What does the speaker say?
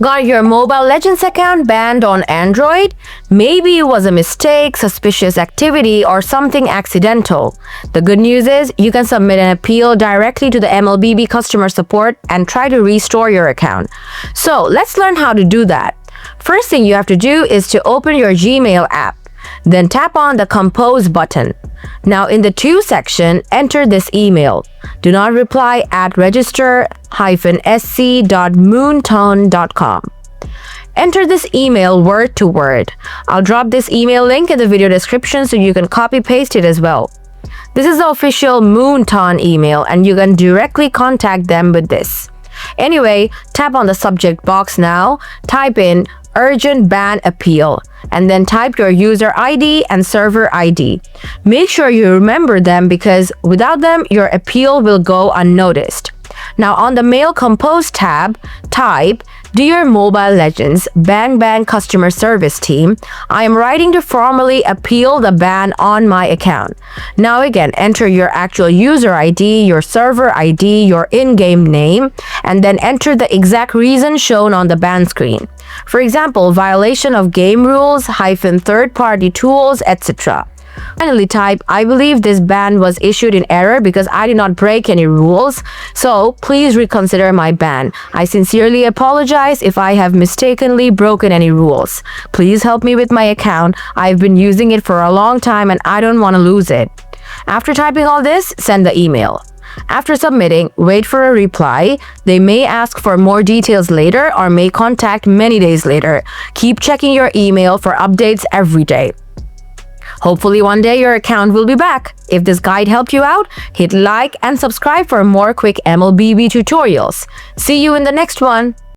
Got your Mobile Legends account banned on Android? Maybe it was a mistake, suspicious activity, or something accidental. The good news is you can submit an appeal directly to the MLBB customer support and try to restore your account. So let's learn how to do that. First thing you have to do is to open your Gmail app. Then tap on the Compose button. Now in the To section, enter this email. Do not reply at register-sc.moontone.com. Enter this email word to word. I'll drop this email link in the video description so you can copy paste it as well. This is the official Moontone email and you can directly contact them with this. Anyway, tap on the subject box now, type in Urgent Ban Appeal, and then type your user ID and server ID. Make sure you remember them because without them, your appeal will go unnoticed. Now on the Mail Compose tab, type, Dear Mobile Legends Bang Bang Customer Service Team, I am writing to formally appeal the ban on my account. Now again, enter your actual user ID, your server ID, your in-game name, and then enter the exact reason shown on the ban screen. For example, violation of game rules, third-party tools, etc. Finally type, I believe this ban was issued in error because I did not break any rules, so please reconsider my ban. I sincerely apologize if I have mistakenly broken any rules. Please help me with my account. I've been using it for a long time and I don't want to lose it. After typing all this, send the email. After submitting, wait for a reply. They may ask for more details later or may contact many days later. Keep checking your email for updates every day. Hopefully one day your account will be back. If this guide helped you out, hit like and subscribe for more quick MLBB tutorials. See you in the next one.